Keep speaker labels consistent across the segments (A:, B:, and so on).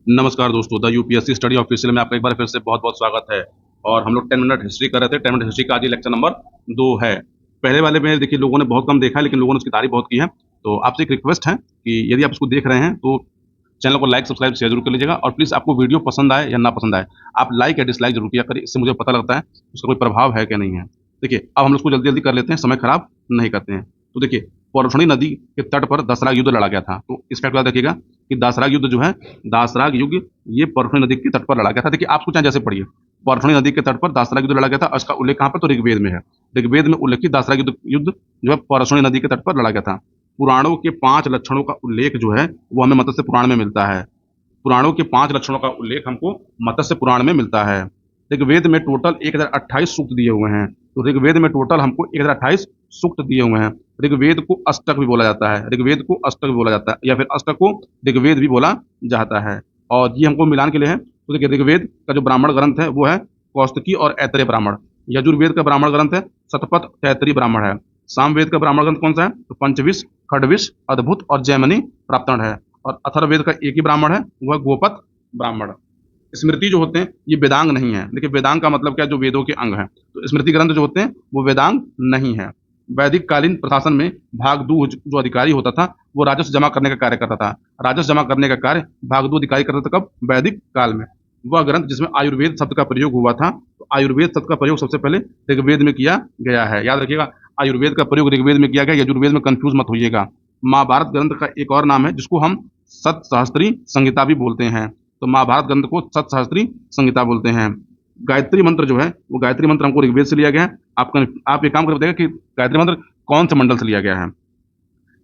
A: नमस्कार दोस्तों, the UPSC study official में आपका एक बार फिर से बहुत-बहुत स्वागत है। और हम लोग 10 मिनट हिस्ट्री कर रहे थे। 10 मिनट हिस्ट्री का आज ये लेक्चर नंबर 2 है। पहले वाले में देखिए लोगों ने बहुत कम देखा है, लेकिन लोगों ने उसकी तारीफ बहुत की है। तो आपसे एक रिक्वेस्ट है कि यदि आप इसको देख रहे हैं तो चैनल को लाइक, सब्सक्राइब, शेयर ज़रूर कर लीजिएगा और प्लीज़ आपको वीडियो पसंद आए या ना पसंद आए, आप लाइक या डिसलाइक ज़रूर किया करिए। इससे मुझे पता लगता है उसका कोई प्रभाव है कि नहीं है। देखिए, अब हम लोग इसको जल्दी-जल्दी कर लेते हैं, समय खराब नहीं करते हैं। तो देखिए, पोरफणी नदी के तट पर दसराग युद्ध लड़ा गया था। तो इस फैक्ट को याद रखिएगा कि दासराग युद्ध जो है, दासराग युद्ध ये पोरफणी नदी के तट पर लड़ा गया था। देखिए, आप इसको चाहे जैसे पढ़िए, पोरफणी नदी के तट पर दासराग युद्ध लड़ा गया था और इसका उल्लेख कहाँ पर? तो ऋग्वेद में है। ऋग्वेद में उल्लेखित दासराग युद्ध युद्ध जो है पोरफणी नदी के तट पर लड़ा गया था। पुराणों के 5 लक्षणों का उल्लेख जो है, वो हमें मत्स्य पुराण में मिलता है। पुराणों के 5 लक्षणों का उल्लेख हमको मत्स्य पुराण में मिलता है। ऋग्वेद में टोटल 1028 सूक्त दिए हुए हैं। तो ऋग्वेद में टोटल हमको 1028 सूक्त दिए हुए हैं। ऋग्वेद को अष्टक भी बोला जाता है, ऋग्वेद को अष्टक भी बोला जाता है, या फिर अष्टक को ऋग्वेद भी बोला जाता है। और ये हमको मिलान के लिए है। तो देखिए, ऋग्वेद का जो ब्राह्मण ग्रंथ है वो है कौस्तुकी और ऐतरेय ब्राह्मण। यजुर्वेद का ब्राह्मण ग्रंथ है शतपथ तैतरीय ब्राह्मण है। सामवेद का ब्राह्मण ग्रंथ कौन सा है? तो पंचविश, खडविश, अद्भुत और जैमिनी प्राप्तन है। और अथर्ववेद का एक ही ब्राह्मण है, वह गोपथ ब्राह्मण। स्मृति जो होते हैं ये वेदांग नहीं है। देखिए, वेदांग का मतलब क्या? जो वेदों के अंग हैं। तो स्मृति ग्रंथ जो होते हैं वो वेदांग नहीं है। वैदिक कालीन प्रशासन में भागदू जो अधिकारी होता था वो राजस्व जमा करने का कार्य करता था। राजस्व जमा करने का कार्य भागदू अधिकारी करता था। कब? वैदिक काल में। वह ग्रंथ जिसमें आयुर्वेद शब्द का प्रयोग हुआ था, तो आयुर्वेद शब्द का प्रयोग सबसे पहले ऋग्वेद में किया गया है। याद रखिएगा, आयुर्वेद का प्रयोग ऋग्वेद में किया गया, यजुर्वेद में कंफ्यूज मत होइएगा। महाभारत ग्रंथ का एक और नाम है जिसको हम सतसहस्त्री संहिता भी बोलते हैं। तो महाभारत ग्रंथ को सतसहस्त्री संहिता बोलते हैं। गायत्री मंत्र जो है वो गायत्री मंत्र हमको ऋग्वेद से लिया गया है। आप एक काम कर बताइएगा कि गायत्री मंत्र कौन से मंडल से लिया गया है।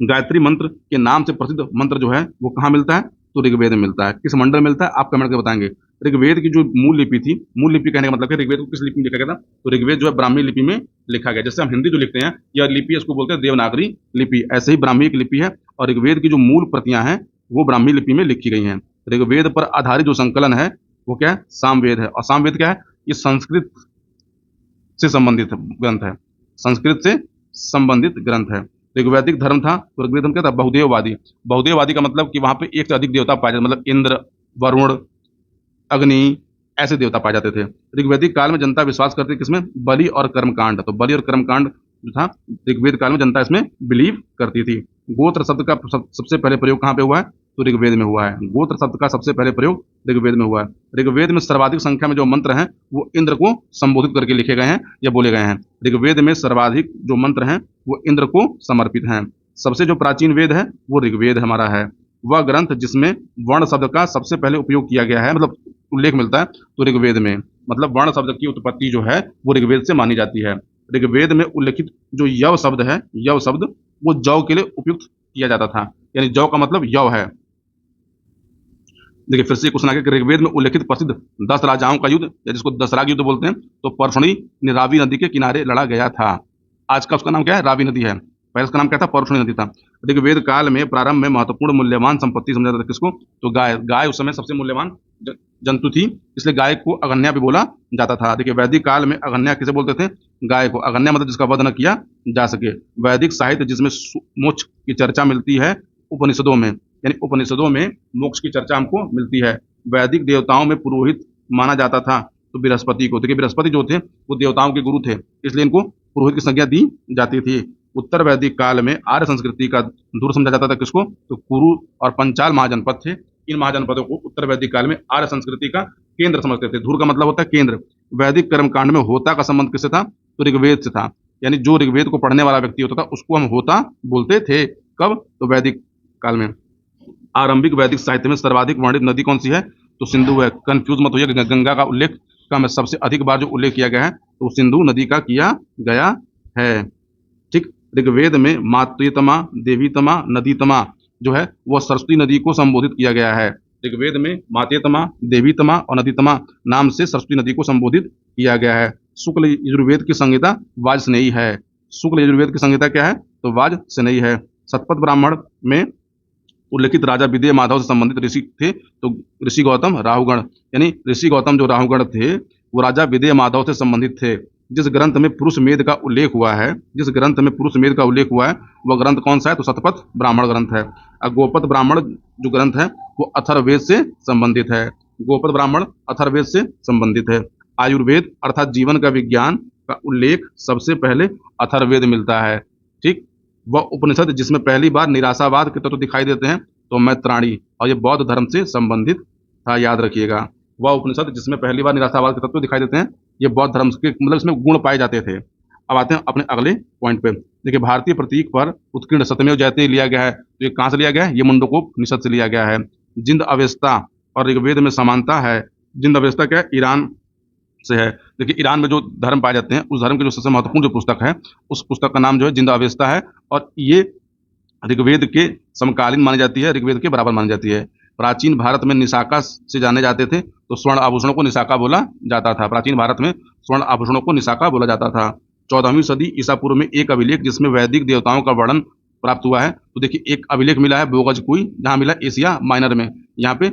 A: गायत्री मंत्र के नाम से प्रसिद्ध मंत्र जो है वो कहाँ मिलता है? तो ऋग्वेद में मिलता है। किस मंडल में मिलता है आप कमेंट करके बताएंगे। ऋग्वेद की जो मूल लिपि थी, मूल लिपि कहने का मतलब है ऋग्वेद को किस लिपि में लिखा गया था? तो ऋग्वेद जो है ब्राह्मी लिपि में लिखा गया। जैसे हम हिंदी जो लिखते हैं यह लिपि, इसको बोलते हैं देवनागरी लिपि, ऐसे ही ब्राह्मी एक लिपि है। और ऋग्वेद की जो मूल प्रतियां हैं वो ब्राह्मी लिपि में लिखी गई हैं। ऋग्वेद पर आधारित जो संकलन है वो क्या है? सामवेद है। और सामवेद क्या है? ये संस्कृत से संबंधित ग्रंथ है। संस्कृत से संबंधित ग्रंथ है। ऋग्वैदिक धर्म था तो ऋग्वेद धर्म क्या था? बहुदेववादी। बहुदेववादी का मतलब कि वहां पे एक से अधिक देवता पाए जाते, मतलब इंद्र, वरुण, अग्नि, ऐसे देवता पाए जाते थे। ऋग्वैदिक काल में जनता विश्वास करती थी किसमें? बलि और कर्मकांड। तो बलि और कर्मकांड जो था ऋग्वेद काल में जनता इसमें बिलीव करती थी। गोत्र शब्द का सबसे पहले प्रयोग कहाँ पे हुआ है? तो ऋग्वेद में हुआ है। गोत्र शब्द का सबसे पहले प्रयोग ऋग्वेद में हुआ है। ऋग्वेद में सर्वाधिक संख्या में जो मंत्र हैं वो इंद्र को संबोधित करके लिखे गए हैं या बोले गए हैं। ऋग्वेद में सर्वाधिक जो मंत्र हैं वो इंद्र को समर्पित हैं। सबसे जो प्राचीन वेद है वो ऋग्वेद हमारा है। वह ग्रंथ जिसमें वर्ण शब्द का सबसे पहले उपयोग किया गया है, मतलब उल्लेख मिलता है, तो ऋग्वेद में। मतलब वर्ण शब्द की उत्पत्ति जो है वो ऋग्वेद से मानी जाती है। ऋग्वेद में उल्लेखित जो यव शब्द है, यव शब्द वो जौ के लिए उपयुक्त किया जाता था। यानी जौ का मतलब यव है। देखिए, फिर से क्वेश्चन आ गया कि ऋग्वेद में उल्लेखित प्रसिद्ध 10 राजाओं का युद्ध, या जिसको दसराग युद्ध बोलते हैं, तो परफणी ने रावी नदी के किनारे लड़ा गया था। आज का उसका नाम क्या है? रावी नदी है। पहले उसका नाम क्या था? परफणी नदी था। ऋग्वेद काल में प्रारंभ में महत्वपूर्ण मूल्यवान संपत्ति समझा जाता था किसको? तो गाय। गाय उस समय सबसे मूल्यवान जंतु थी, इसलिए गाय को अगन्या भी बोला जाता था। देखिए, वैदिक काल में अगन्या किसे बोलते थे? गाय को। अगन्या मतलब जिसका वध न किया जा सके। वैदिक साहित्य जिसमें मोक्ष की चर्चा मिलती है उपनिषदों में, यानी उपनिषदों में मोक्ष की चर्चा हमको मिलती है। वैदिक देवताओं में पुरोहित माना जाता था तो बृहस्पति को। देखिए, बृहस्पति जो थे वो देवताओं के गुरु थे, इसलिए इनको पुरोहित की संज्ञा दी जाती थी। उत्तर वैदिक काल में आर्य संस्कृति का धुर समझा जाता था किसको? तो कुरु और पंचाल महाजनपद थे। इन महाजनपदों को उत्तर वैदिक काल में आर्य संस्कृति का केंद्र समझते थे। धुर का मतलब होता है केंद्र। वैदिक कर्मकांड में होता का संबंध किससे था? तो ऋग्वेद से था। यानी जो ऋग्वेद को पढ़ने वाला व्यक्ति होता था उसको हम होता बोलते थे। कब? तो वैदिक काल में। आरंभिक वैदिक साहित्य में सर्वाधिक वर्णित नदी कौन सी है? तो सिंधु है। कंफ्यूज मत होइए, गंगा का उल्लेख का में सबसे अधिक बार जो उल्लेख किया गया है तो सिंधु नदी का किया गया है। ठीक। ऋग्वेद में मातृतमा, देवीतमा, नदीतमा जो है वह सरस्वती नदी को संबोधित किया गया है। ऋग्वेद में मातेतमा, देवीतमा और नदीतमा नाम से सरस्वती नदी को संबोधित किया गया है। शुक्ल यजुर्वेद की संहिता वाजस्नेयी है। शुक्ल यजुर्वेद की संहिता क्या है? तो वाजस्नेयी है। शतपथ ब्राह्मण में उल्लेखित राजा विदेह माधव से संबंधित ऋषि थे, तो ऋषि गौतम राहुगण, यानी ऋषि गौतम जो राहुगण थे वो राजा विदेह माधव से संबंधित थे। जिस ग्रंथ में पुरुष मेध का उल्लेख हुआ है, जिस ग्रंथ में पुरुष मेध का उल्लेख हुआ है वह ग्रंथ कौन सा है? तो शतपथ ब्राह्मण ग्रंथ है। गोपद ब्राह्मण जो ग्रंथ है वो अथर्ववेद से संबंधित है। गोपद ब्राह्मण अथर्ववेद से संबंधित है। आयुर्वेद अर्थात जीवन का विज्ञान का उल्लेख सबसे पहले अथर्ववेद मिलता है। ठीक। वह उपनिषद जिसमें पहली बार निराशावाद के तत्व दिखाई देते हैं तो मैत्राणी, और ये बौद्ध धर्म से संबंधित था, याद रखिएगा। वह उपनिषद जिसमें पहली बार निराशावाद के तत्व दिखाई देते हैं, ये बौद्ध धर्म के, मतलब इसमें गुण पाए जाते थे। अब आते हैं अपने अगले पॉइंट पे। देखिए, भारतीय प्रतीक पर उत्कीर्ण सत्यमेव जयते लिया गया है, तो ये कहाँ से लिया गया है? ये मुंडकोपनिषद से लिया गया है। जिंद अवेस्ता और ऋग्वेद में समानता है। जिंद अवेस्ता क्या है? ईरान से है। देखिए, ईरान में जो धर्म पाए जाते हैं उस धर्म की जो सबसे महत्वपूर्ण जो पुस्तक है उस पुस्तक का नाम जो है जिंद अवेस्ता है, और ये ऋग्वेद के समकालीन मानी जाती है, ऋग्वेद के बराबर मानी जाती है। प्राचीन भारत में निशाका से जाने जाते थे, तो स्वर्ण आभूषणों को निशाका बोला जाता था। प्राचीन भारत में स्वर्ण आभूषणों को निशाका बोला जाता था। 14वीं सदी ईसा पूर्व में एक अभिलेख जिसमें वैदिक देवताओं का वर्णन प्राप्त हुआ है। तो देखिए, एक अभिलेख मिला है बोगजकुई, जहाँ मिला एशिया माइनर में। यहाँ पे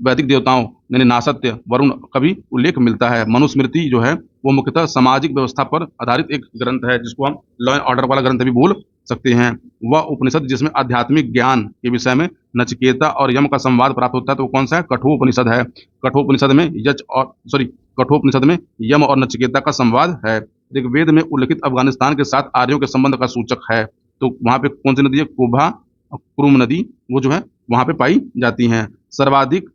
A: वैदिक देवताओं यानी नासत्य, वरुण का भी उल्लेख मिलता है। मनुस्मृति जो है वो मुख्यतः सामाजिक व्यवस्था पर आधारित एक ग्रंथ है, जिसको हम लॉ एंड ऑर्डर वाला ग्रंथ भी बोल सकते हैं। वह उपनिषद जिसमें आध्यात्मिक ज्ञान के विषय में नचिकेता और यम का संवाद प्राप्त होता है, तो वो कौन सा है? कठोपनिषद है। कठोपनिषद में कठोपनिषद में यम और नचिकेता का संवाद है। ऋग्वेद में उल्लिखित अफगानिस्तान के साथ आर्यों के संबंध का सूचक है। तो वहां पे कौन सी नदी है? कुभा और कुरुम नदी, वो जो है वहां पे पाई जाती हैं। सर्वाधिक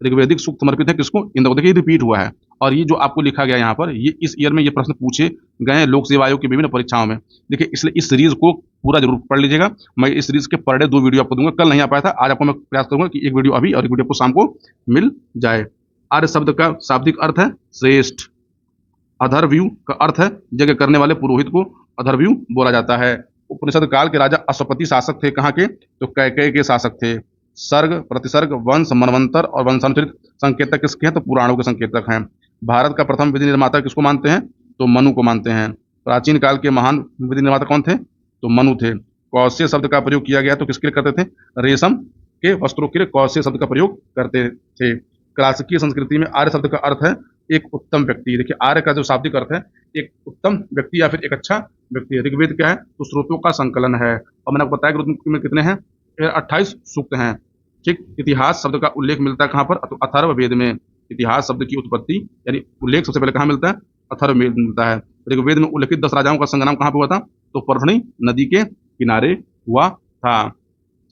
A: ऋग्वेदिक सूक्त समर्पित है किसको? इंद्र को। देखिए, रिपीट हुआ है, और ये जो आपको लिखा गया यहाँ पर, ये इस ईयर में ये प्रश्न पूछे गए हैं लोक सेवा आयोग की विभिन्न परीक्षाओं में। देखिए, इसलिए इस सीरीज को पूरा जरूर पढ़ लीजिएगा। मैं इस सीरीज के पर डे 2 वीडियो आपको दूंगा। कल नहीं आ पाया था, आज आपको मैं प्रयास करूंगा कि एक वीडियो अभी और एक वीडियो आपको शाम को मिल जाए। आर्य शब्द का शाब्दिक अर्थ है श्रेष्ठ। अधर्व्यू का अर्थ है यज्ञ करने वाले पुरोहित को अधर्व्यू बोला जाता है। उपनिषद काल के राजा अश्वपति शासक थे। कहाँ के? तो कैकेय के शासक थे। सर्ग, प्रतिसर्ग, वंश, मनवंतर और वंशानुचरित संकेतक किसके हैं? तो पुराणों के संकेतक हैं। भारत का प्रथम विधि निर्माता किसको मानते हैं? तो मनु को मानते हैं। प्राचीन काल के महान विधि निर्माता कौन थे? तो मनु थे। कौशे शब्द का प्रयोग किया गया तो किसके लिए करते थे? रेशम के वस्त्रों के लिए कौशे शब्द का प्रयोग करते थे। क्लासिकीय संस्कृति में आर्य शब्द का अर्थ है एक उत्तम व्यक्ति। देखिए, आर्य का जो शाब्दिक अर्थ है एक उत्तम व्यक्ति या फिर एक अच्छा व्यक्ति है। ऋग्वेद क्या है? तो स्रोतों का संकलन है, और मैंने आपको बताया कि ऋग्वेद में कितने हैं? 28 सूक्त हैं। ठीक। इतिहास शब्द का उल्लेख मिलता है कहाँ पर? तो अथर्ववेद में। इतिहास शब्द की उत्पत्ति यानी उल्लेख सबसे पहले कहाँ मिलता है? अथर्ववेद में मिलता है। ऋग्वेद में उल्लेखित 10 राजाओं का संग्राम कहाँ पर हुआ था? तो परभणी नदी के किनारे हुआ था।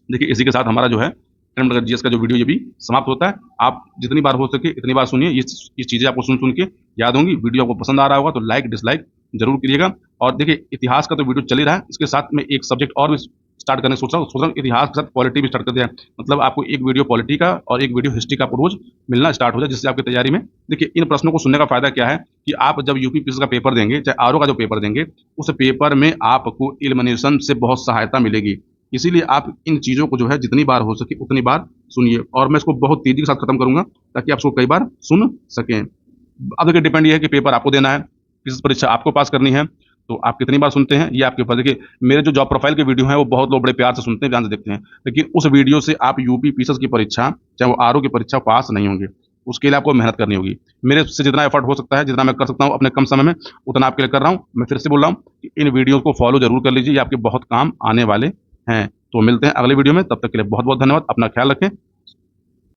A: देखिए, इसी के साथ हमारा जो है जीएस का जो वीडियो ये भी समाप्त होता है। आप जितनी बार हो सके इतनी बार सुनिए, ये चीज़ें आपको सुन सुन के याद होंगी। वीडियो आपको पसंद आ रहा होगा तो लाइक डिसलाइक जरूर करिएगा। और देखिए, इतिहास का तो वीडियो चल ही रहा है, इसके साथ में एक सब्जेक्ट और भी स्टार्ट करने सोच रहा हूँ। इतिहास के साथ पॉलिटी भी स्टार्ट कर दिया है। मतलब आपको एक वीडियो पॉलिटी का और एक वीडियो हिस्ट्री का रोज मिलना स्टार्ट हो जाए, जिससे आपकी तैयारी में देखिए इन प्रश्नों को सुनने का फायदा क्या है कि आप जब यूपीपीएससी का पेपर देंगे, चाहे आरओ का जो पेपर देंगे, उस पेपर में आपको इल्मिनेशन से बहुत सहायता मिलेगी। इसीलिए आप इन चीज़ों को जो है जितनी बार हो सके उतनी बार सुनिए, और मैं इसको बहुत तेजी के साथ खत्म करूंगा ताकि आप इसको कई बार सुन सकें। अब देखिए, डिपेंड ये है कि पेपर आपको देना है, किस परीक्षा आपको पास करनी है, तो आप कितनी बार सुनते हैं ये आपके ऊपर। देखिए, मेरे जो जॉब प्रोफाइल के वीडियो हैं वो बहुत लोग बड़े प्यार से सुनते हैं, ध्यान से देखते हैं, लेकिन उस वीडियो से आप यूपीपीएससी की परीक्षा, चाहे वो आरओ की परीक्षा, पास नहीं होंगे। उसके लिए आपको मेहनत करनी होगी। मेरे से जितना एफर्ट हो सकता है, जितना मैं कर सकता हूँ अपने कम समय में, उतना आपके लिए कर रहा हूँ। मैं फिर से बोल रहा हूँ कि इन वीडियो को फॉलो जरूर कर लीजिए, ये आपके बहुत काम आने वाले हैं। तो मिलते हैं अगले वीडियो में, तब तक के लिए बहुत बहुत धन्यवाद। अपना ख्याल रखें।